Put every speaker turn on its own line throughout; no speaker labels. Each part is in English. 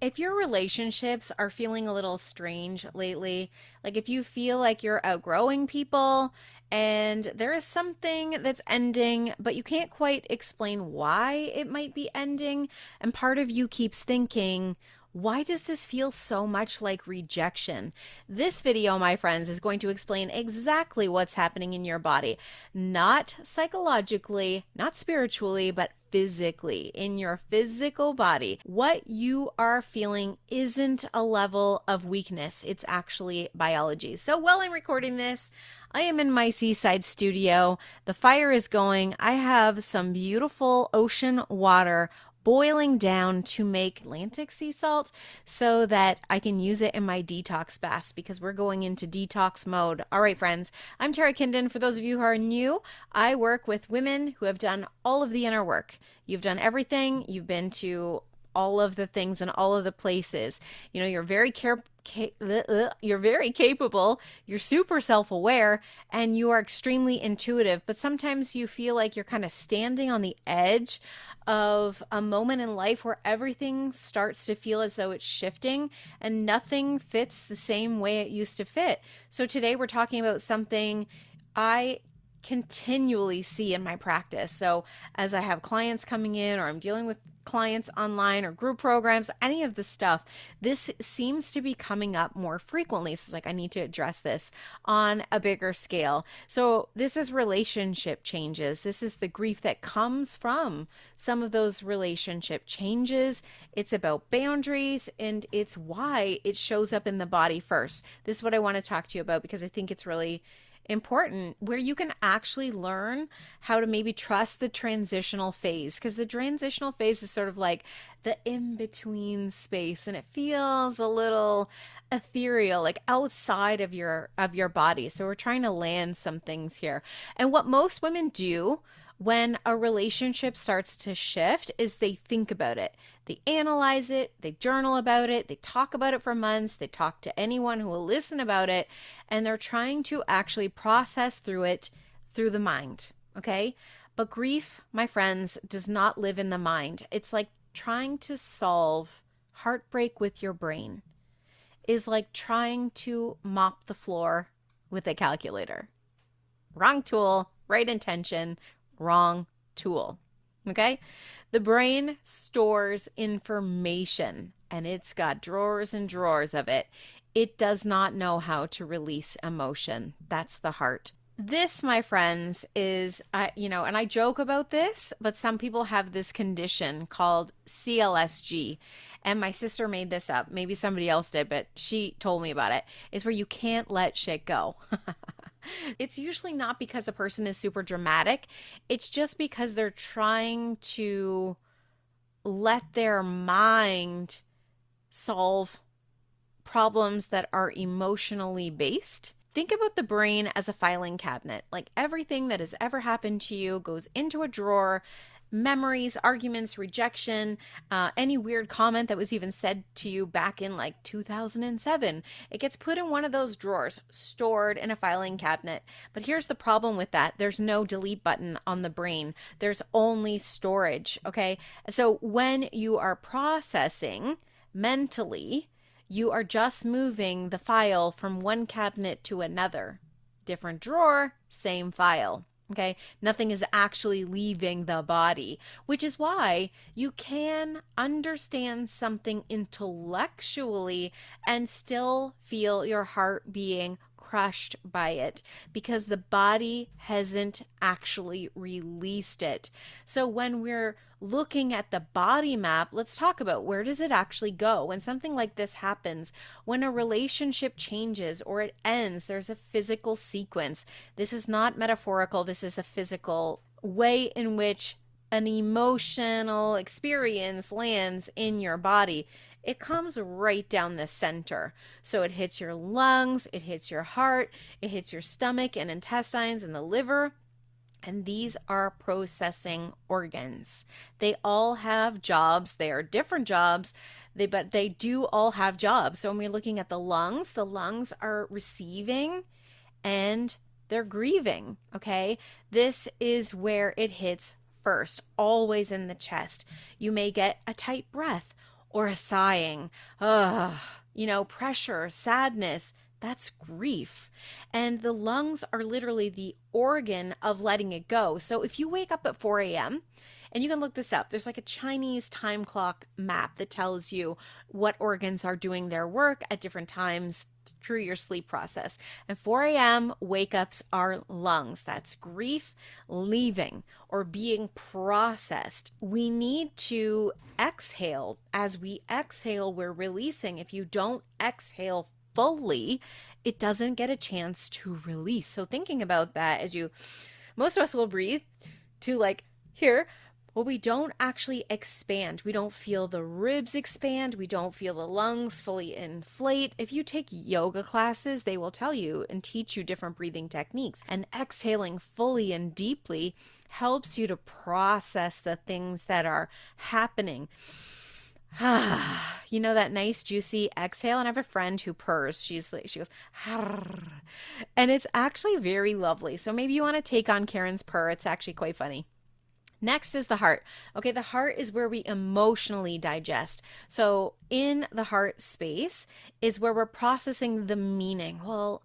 If your relationships are feeling a little strange lately, like if you feel like you're outgrowing people and there is something that's ending, but you can't quite explain why it might be ending, and part of you keeps thinking, why does this feel so much like rejection? This video, my friends, is going to explain exactly what's happening in your body, not psychologically, not spiritually, but physically, in your physical body. What you are feeling isn't a level of weakness, it's actually biology. So while I'm recording this, I am in my seaside studio. The fire is going. I have some beautiful ocean water boiling down to make Atlantic sea salt so that I can use it in my detox baths because we're going into detox mode. All right, friends, I'm Tara Kindon. For those of you who are new, I work with women who have done all of the inner work. You've done everything. You've been to all of the things and all of the places. You know, you're very capable, you're super self-aware, and you are extremely intuitive, but sometimes you feel like you're kind of standing on the edge of a moment in life where everything starts to feel as though it's shifting and nothing fits the same way it used to fit. So today we're talking about something I continually see in my practice. So as I have clients coming in or I'm dealing with clients online or group programs, any of the stuff, this seems to be coming up more frequently. So it's like, I need to address this on a bigger scale. So this is relationship changes. This is the grief that comes from some of those relationship changes. It's about boundaries, and it's why it shows up in the body first. This is what I want to talk to you about because I think it's really important, where you can actually learn how to maybe trust the transitional phase, because the transitional phase is sort of like the in-between space, and it feels a little ethereal, like outside of your body. So we're trying to land some things here. And what most women do when a relationship starts to shift is they think about it. They analyze it, they journal about it, they talk about it for months, they talk to anyone who will listen about it, and they're trying to actually process through it through the mind, okay? But grief, my friends, does not live in the mind. It's like trying to solve heartbreak with your brain is like trying to mop the floor with a calculator. Wrong tool, right intention, wrong tool. Okay? The brain stores information and it's got drawers and drawers of it. It does not know how to release emotion. That's the heart. This, my friends, is, and I joke about this, but some people have this condition called CLSG. And my sister made this up. Maybe somebody else did, but she told me about it. It's where you can't let shit go. It's usually not because a person is super dramatic. It's just because they're trying to let their mind solve problems that are emotionally based. Think about the brain as a filing cabinet. Like everything that has ever happened to you goes into a drawer. Memories, arguments, rejection, any weird comment that was even said to you back in like 2007. It gets put in one of those drawers, stored in a filing cabinet. But here's the problem with that. There's no delete button on the brain. There's only storage, okay? So when you are processing mentally, you are just moving the file from one cabinet to another. Different drawer, same file. Okay, nothing is actually leaving the body, which is why you can understand something intellectually and still feel your heart being crushed by it because the body hasn't actually released it. So when we're looking at the body map, let's talk about, where does it actually go when something like this happens? When a relationship changes or it ends, there's a physical sequence. This is not metaphorical. This is a physical way in which an emotional experience lands in your body. It comes right down the center. So it hits your lungs, it hits your heart, it hits your stomach and intestines and the liver. And these are processing organs. They all have jobs. They are different jobs, but they do all have jobs. So when we're looking at the lungs are receiving and they're grieving, okay? This is where it hits first, always in the chest. You may get a tight breath, or a sighing. Pressure, sadness, that's grief. And the lungs are literally the organ of letting it go. So if you wake up at 4 a.m., and you can look this up, there's like a Chinese time clock map that tells you what organs are doing their work at different times through your sleep process. And 4 a.m. wake ups are lungs. That's grief leaving or being processed. We need to exhale. As we exhale, we're releasing. If you don't exhale fully, it doesn't get a chance to release. So thinking about that most of us will breathe to like here, well, we don't actually expand. We don't feel the ribs expand. We don't feel the lungs fully inflate. If you take yoga classes, they will tell you and teach you different breathing techniques. And exhaling fully and deeply helps you to process the things that are happening. That nice juicy exhale. And I have a friend who purrs. She goes, and it's actually very lovely. So maybe you want to take on Karen's purr. It's actually quite funny. Next is the heart. Okay, the heart is where we emotionally digest. So in the heart space is where we're processing the meaning. Well,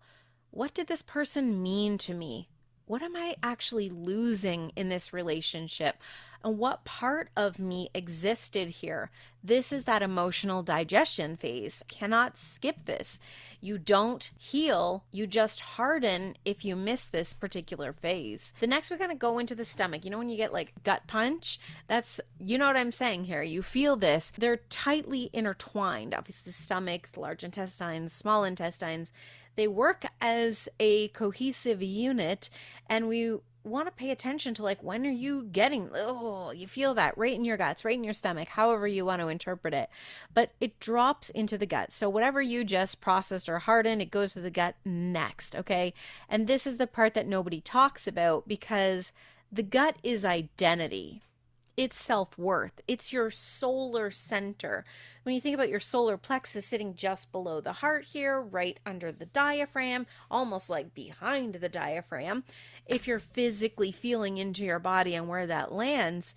what did this person mean to me? What am I actually losing in this relationship? And what part of me existed here? This is that emotional digestion phase. Cannot skip this. You don't heal, you just harden if you miss this particular phase. The next, we're going to go into the stomach. When you get like gut punch, that's, what I'm saying here. You feel this. They're tightly intertwined. Obviously, the stomach, the large intestines, small intestines, they work as a cohesive unit, and we want to pay attention to like, when are you getting, you feel that right in your guts, right in your stomach, however you want to interpret it, but it drops into the gut. So whatever you just processed or hardened, it goes to the gut next. Okay. And this is the part that nobody talks about, because the gut is identity. It's self-worth. It's your solar center. When you think about your solar plexus sitting just below the heart here, right under the diaphragm, almost like behind the diaphragm, if you're physically feeling into your body and where that lands,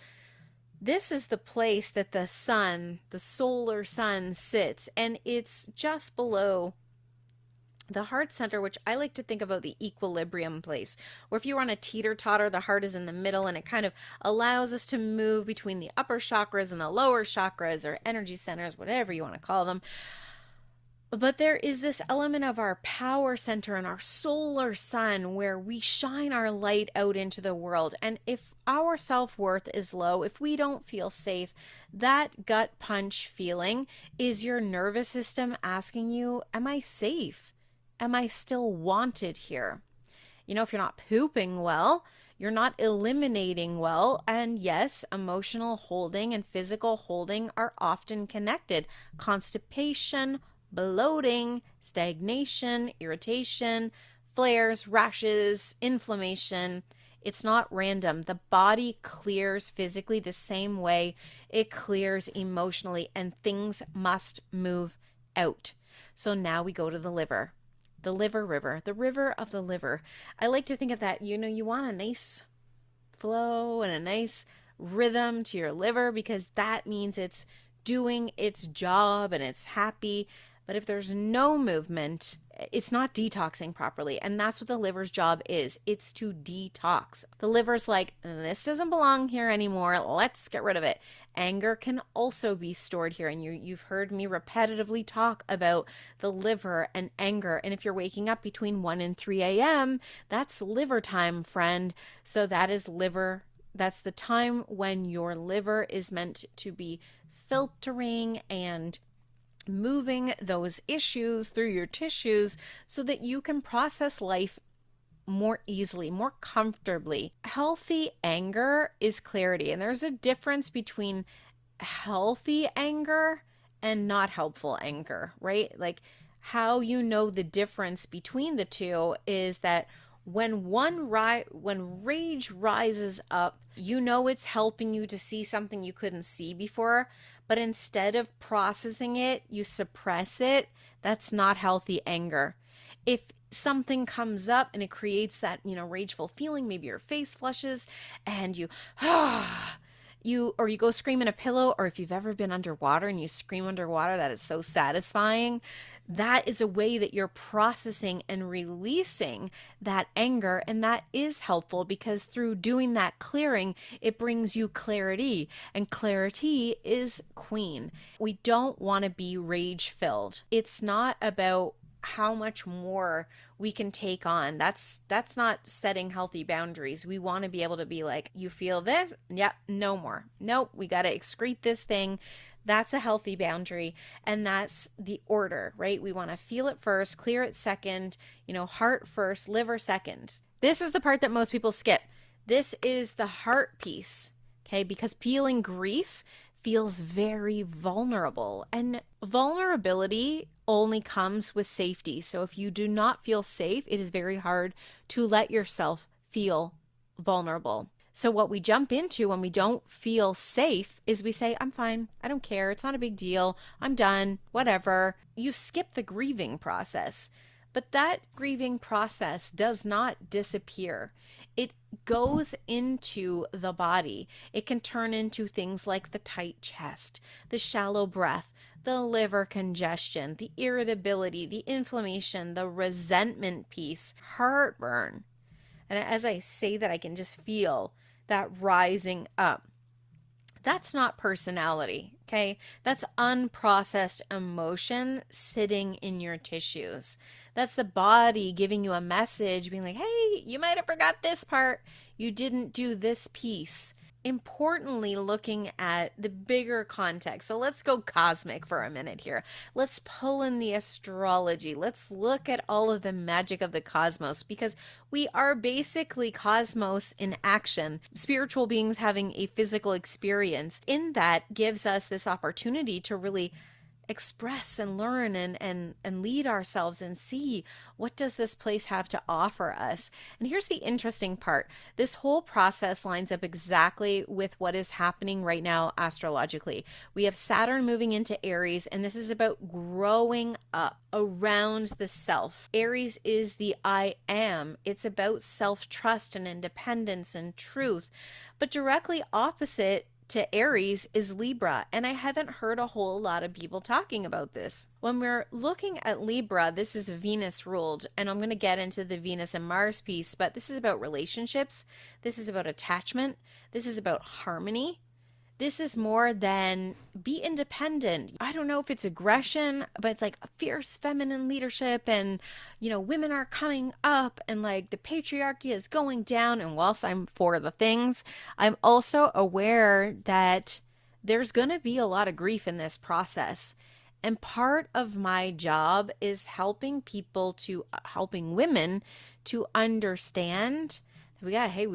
this is the place that the sun, the solar sun, sits, and it's just below the heart center, which I like to think about the equilibrium place, where if you were on a teeter-totter, the heart is in the middle, and it kind of allows us to move between the upper chakras and the lower chakras, or energy centers, whatever you want to call them. But there is this element of our power center and our solar sun where we shine our light out into the world. And if our self-worth is low, if we don't feel safe, that gut punch feeling is your nervous system asking you, am I safe? Am I still wanted here? If you're not pooping well, you're not eliminating well. And yes, emotional holding and physical holding are often connected. Constipation, bloating, stagnation, irritation, flares, rashes, inflammation. It's not random. The body clears physically the same way it clears emotionally, and things must move out. So now we go to the liver. The liver river, the river of the liver. I like to think of that, you want a nice flow and a nice rhythm to your liver, because that means it's doing its job and it's happy. But if there's no movement, it's not detoxing properly. And that's what the liver's job is. It's to detox. The liver's like, this doesn't belong here anymore. Let's get rid of it. Anger can also be stored here. And you've heard me repetitively talk about the liver and anger. And if you're waking up between 1 and 3 a.m., that's liver time, friend. So that is liver. That's the time when your liver is meant to be filtering and moving those issues through your tissues so that you can process life more easily, more comfortably. Healthy anger is clarity. And there's a difference between healthy anger and not helpful anger, right? Like how you know the difference between the two is that when rage rises up, it's helping you to see something you couldn't see before, but instead of processing it, you suppress it. That's not healthy anger. If something comes up and it creates that, rageful feeling, maybe your face flushes and you you go scream in a pillow, or if you've ever been underwater and you scream underwater, that is so satisfying. That is a way that you're processing and releasing that anger, and that is helpful because through doing that clearing, it brings you clarity, and clarity is queen. We don't want to be rage filled. It's not about how much more we can take on. That's not setting healthy boundaries. We want to be able to be like, you feel this? Yep, no more. Nope, we got to excrete this thing. That's a healthy boundary. And that's the order, right? We want to feel it first, clear it second, heart first, liver second. This is the part that most people skip. This is the heart piece, okay? Because feeling grief feels very vulnerable, and vulnerability only comes with safety. So if you do not feel safe, it is very hard to let yourself feel vulnerable. So what we jump into when we don't feel safe is we say, I'm fine. I don't care. It's not a big deal. I'm done. Whatever. You skip the grieving process. But that grieving process does not disappear. It goes into the body. It can turn into things like the tight chest, the shallow breath, the liver congestion, the irritability, the inflammation, the resentment piece, heartburn. And as I say that, I can just feel that rising up. That's not personality, okay? That's unprocessed emotion sitting in your tissues. That's the body giving you a message, being like, hey, you might have forgot this part. You didn't do this piece. Importantly, looking at the bigger context. So let's go cosmic for a minute here. Let's pull in the astrology. Let's look at all of the magic of the cosmos, because we are basically cosmos in action, spiritual beings having a physical experience. In that gives us this opportunity to really express and learn and lead ourselves and see, what does this place have to offer us? And here's the interesting part. This whole process lines up exactly with what is happening right now astrologically. We have Saturn moving into Aries, and this is about growing up around the self. Aries is the I am. It's about self-trust and independence and truth. But directly opposite to Aries is Libra, and I haven't heard a whole lot of people talking about this. When we're looking at Libra, this is Venus ruled, and I'm going to get into the Venus and Mars piece, but this is about relationships. This is about attachment. This is about harmony. This is more than be independent. I don't know if it's aggression, but it's like a fierce feminine leadership, and women are coming up, and like the patriarchy is going down. And whilst I'm for the things, I'm also aware that there's going to be a lot of grief in this process. And part of my job is helping women to understand that we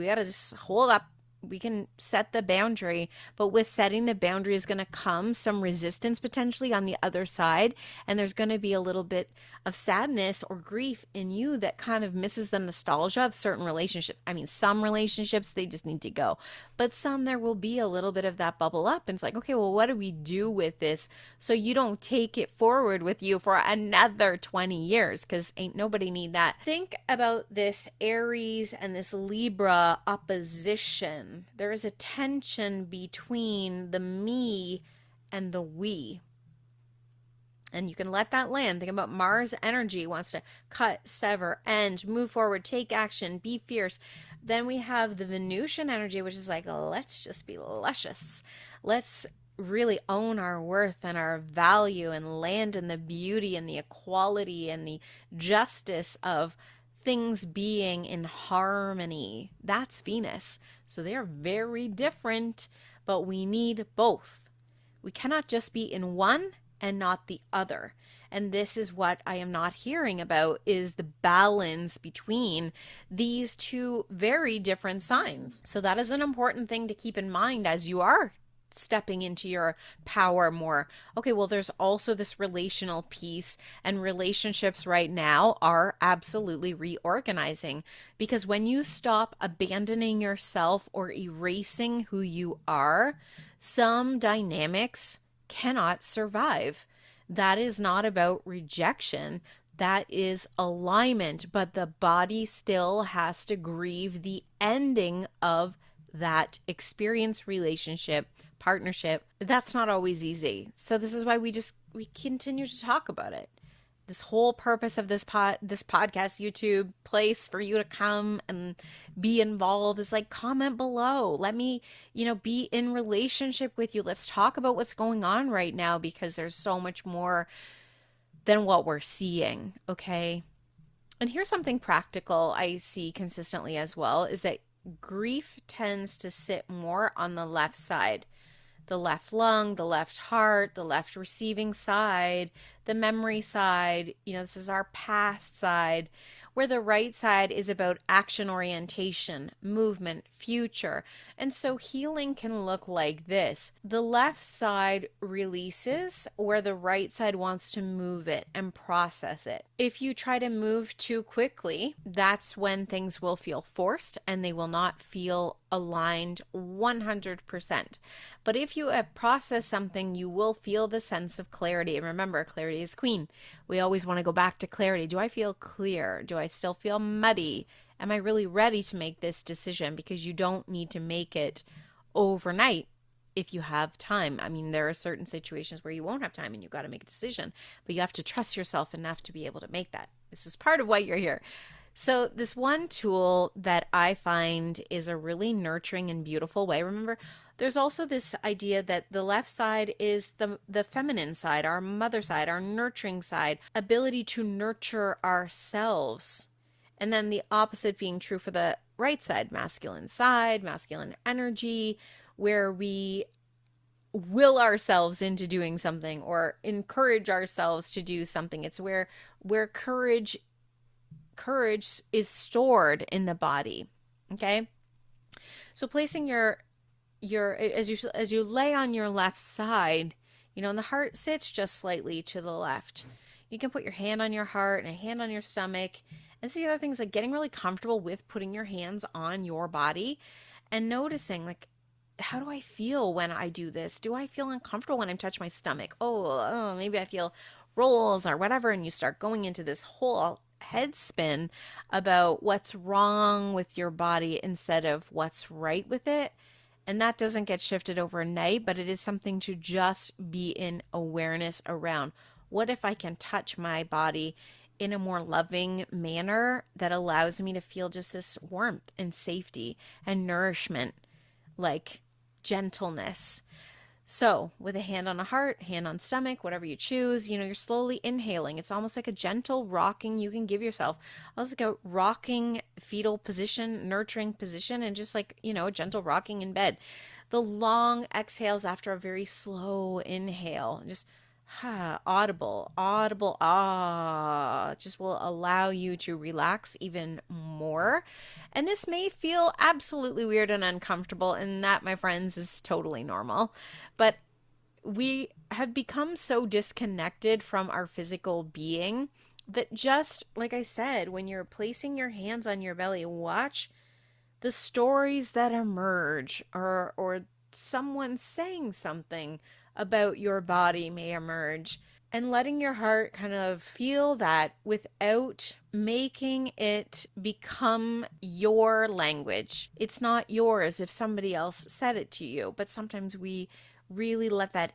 got to just hold up. We can set the boundary, but with setting the boundary is going to come some resistance potentially on the other side. And there's going to be a little bit of sadness or grief in you that kind of misses the nostalgia of certain relationships. I mean, some relationships, they just need to go, but some, there will be a little bit of that bubble up. And it's like, okay, well, what do we do with this so you don't take it forward with you for another 20 years? Because ain't nobody need that. Think about this Aries and this Libra opposition. There is a tension between the me and the we. And you can let that land. Think about Mars energy, wants to cut, sever, end, move forward, take action, be fierce. Then we have the Venusian energy, which is like, let's just be luscious. Let's really own our worth and our value and land in the beauty and the equality and the justice of things being in harmony. That's Venus. So they're very different, but we need both. We cannot just be in one and not the other. And this is what I am not hearing about, is the balance between these two very different signs. So that is an important thing to keep in mind as you are stepping into your power more. Okay, well, there's also this relational piece, and relationships right now are absolutely reorganizing, because when you stop abandoning yourself or erasing who you are, some dynamics cannot survive. That is not about rejection. That is alignment, but the body still has to grieve the ending of that experience, relationship, partnership, that's not always easy. So this is why we continue to talk about it. This whole purpose of this podcast, YouTube place for you to come and be involved is like, comment below. Let me, be in relationship with you. Let's talk about what's going on right now, because there's so much more than what we're seeing. Okay. And here's something practical I see consistently as well, is that grief tends to sit more on the left side, the left lung, the left heart, the left receiving side, the memory side. This is our past side, where the right side is about action orientation, movement, future. And so healing can look like this. The left side releases, where the right side wants to move it and process it. If you try to move too quickly, that's when things will feel forced and they will not feel aligned 100%. But if you have processed something, you will feel the sense of clarity. And remember, clarity is queen. We always want to go back to clarity. Do I feel clear? Do I still feel muddy? Am I really ready to make this decision? Because you don't need to make it overnight if you have time. I mean, there are certain situations where you won't have time and you've got to make a decision, but you have to trust yourself enough to be able to make that. This is part of why you're here. So this one tool that I find is a really nurturing and beautiful way. Remember, there's also this idea that the left side is the feminine side, our mother side, our nurturing side, ability to nurture ourselves. And then the opposite being true for the right side, masculine side, masculine energy, where we will ourselves into doing something or encourage ourselves to do something. It's where courage is stored in the body. Okay? So placing your as you lay on your left side, and the heart sits just slightly to the left. You can put your hand on your heart and a hand on your stomach. And see, other things like getting really comfortable with putting your hands on your body and noticing, like, how do I feel when I do this? Do I feel uncomfortable when I touch my stomach? Oh, maybe I feel rolls or whatever. And you start going into this whole head spin about what's wrong with your body instead of what's right with it. And that doesn't get shifted overnight, but it is something to just be in awareness around. What if I can touch my body in a more loving manner that allows me to feel just this warmth and safety and nourishment, like gentleness? So with a hand on a heart, hand on stomach, whatever you choose, you're slowly inhaling. It's almost like a gentle rocking you can give yourself. Almost like a rocking fetal position, nurturing position, and just like, a gentle rocking in bed. The long exhales after a very slow inhale, just audible, just will allow you to relax even more. And this may feel absolutely weird and uncomfortable, and that, my friends, is totally normal. But we have become so disconnected from our physical being that, just like I said, when you're placing your hands on your belly, watch the stories that emerge, or someone saying something about your body may emerge, and letting your heart kind of feel that without making it become your language. It's not yours if somebody else said it to you, but sometimes we really let that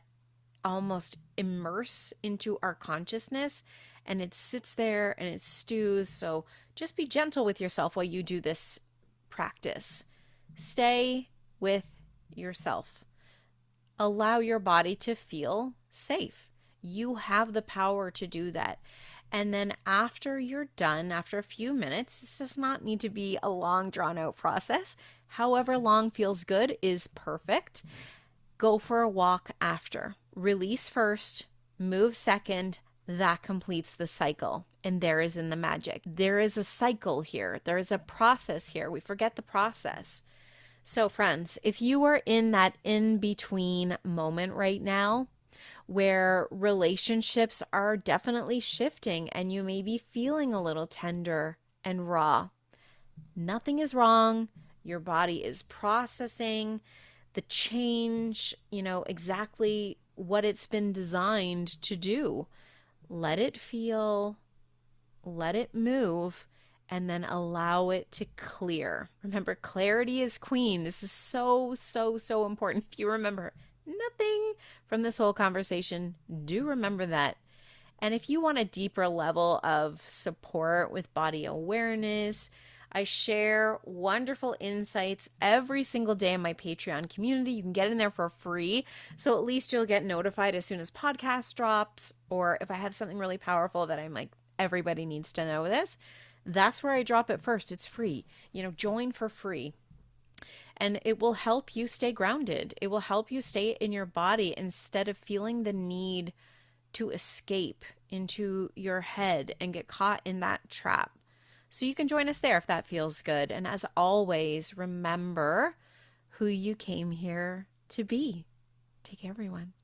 almost immerse into our consciousness, and it sits there and it stews. So just be gentle with yourself while you do this practice. Stay with yourself. Allow your body to feel safe. You have the power to do that. And then after you're done, after a few minutes, this does not need to be a long, drawn out process. However long feels good is perfect. Go for a walk after. Release first, move second. That completes the cycle. And there is in the magic. There is a cycle here. There is a process here. We forget the process. So friends, if you are in that in-between moment right now, where relationships are definitely shifting and you may be feeling a little tender and raw, nothing is wrong. Your body is processing the change, exactly what it's been designed to do. Let it feel, let it move, and then allow it to clear. Remember, clarity is queen. This is so, so, so important. If you remember nothing from this whole conversation, do remember that. And if you want a deeper level of support with body awareness, I share wonderful insights every single day in my Patreon community. You can get in there for free. So at least you'll get notified as soon as podcast drops, or if I have something really powerful that I'm like, everybody needs to know this. That's where I drop it first. It's free. Join for free. And it will help you stay grounded. It will help you stay in your body instead of feeling the need to escape into your head and get caught in that trap. So you can join us there if that feels good. And as always, remember who you came here to be. Take care, everyone.